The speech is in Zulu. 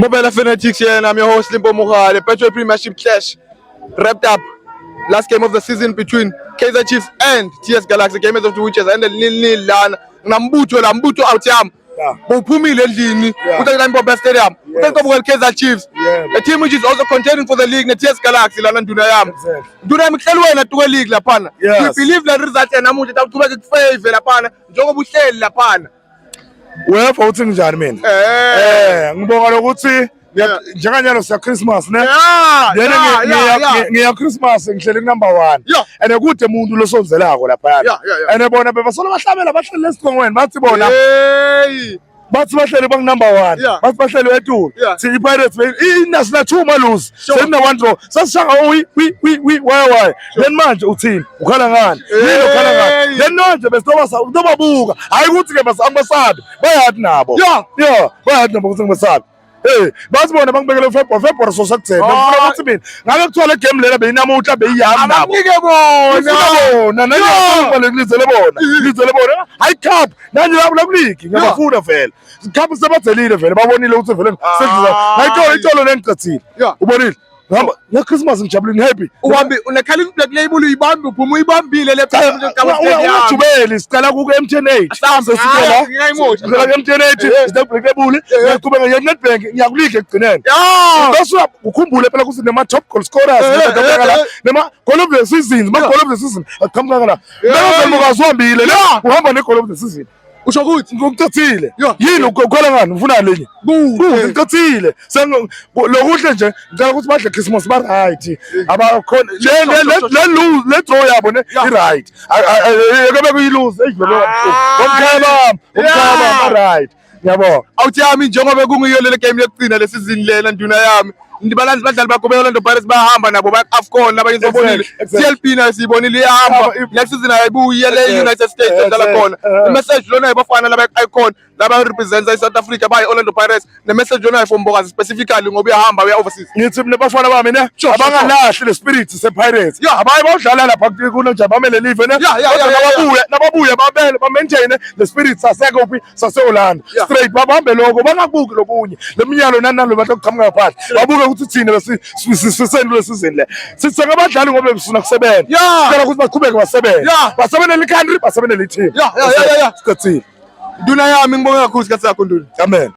Mobile Fanatics here, and I'm your host Limpo Mohale. Petro Premiership clash wrapped up. Last game of the season between Kaizer Chiefs and TS Galaxy. Game of the which has ended 0-0 lana. Nambuto out yam. Bophumile endlini. Uthatha iMpopa Stadium. Uthatha Kaizer Chiefs. A team which is also contending for the league, the TS Galaxy lana nduna yam. Nduna yam ihleli wena tuwe league laphana. We believe that result namuhla tawuqhubeka kufavor laphana njengoba uhleli laphana. Wepha uthi njani mina? Ngibonga lokuthi njenganyalo siya Christmas ne. Ngiya Christmas ngihlele number 1. And kude umuntu losonzelako lapha. And bona bebasola bahlabela bahlele lesiqongweni bathi bona. Bathi bahlele bang number 1. Bathi bahlele wethu. Sithi Pirates inational 2 malose. Sena 1 draw. Sasishanga why. Then manje uthini? Ukhala ngani? Yini ukhala ngani? Then manje besitoba buka. Hayi ukuthi ke basambasabi. Bayathi nabo. Bayathi nabo ukuthi ngibasabi. Bathi bona bangibekele February so sakuthena. Ngifuna ukuthi mina ngake kuthola game lela beyinamuhla beyihamba nabo. Abamike bona. Ngizele bona. Hayi cup. Nanje la kuligi ngiyafuna vele. Cup sebathelile vele babonile ukuthi vele sengiza. Hayi itolo lengicathile. Ubonile? Ngihamba ya Christmas ngijabulile happy. Uhambe unekhala black label uyibambe uphuma uyibambile le ujubeli sicela ku MTN8 sihambe sicela ngiyayimosha MTN8 sicela black label ngiyaqhubeka ngeNetbank ngiyakulike ekugcineni bese ukhumbule phela ukuthi nema top goal scorers nema goal of the season aqhamuka la bese mukazombile la uhamba ne goal of the season usho ukuthi ngikucathile yini ukukhola ngani ufuna lenye ngikucathile lokuhle nje ngicela ukuthi badle Christmas ba right abakhona le draw yabo ne I right akebe kuyilose edlule umkhaba right yabo awuthi yami njengoba kungiyo le game lekugcina le season lena nduna yami ndibalanzi badlali bakho beOrlando Pirates bayahamba nabo ba AFCON labanye sobonile CLP nayo sibonile iyahamba next season ayibuye le United States edlala khona imessage lona ayibafana laba icon laba represents South Africa bayi Orlando Pirates ne message lona for Mbokazi specifically ngoba uyahamba uya overseas ngithi mina bafana bami ne abangalahli le spirit se Pirates abayi bawudlala lapha kuno nje bamele live ne nababuye babele ba maintain the spirit saseke uphi sase Orlando straight bahambe lokho bangabuki lokunye leminyalo nanalo bathu kuqhamuka phansi babuke ukuthi thina sisendle season le sithi ngabadlali ngoba besifuna kusebenza sicela ukuthi baqhubeke basebenza basebenele country basebenele team sikathile nduna yami ngibonga kakhulu sikhathi sakho nduna amen.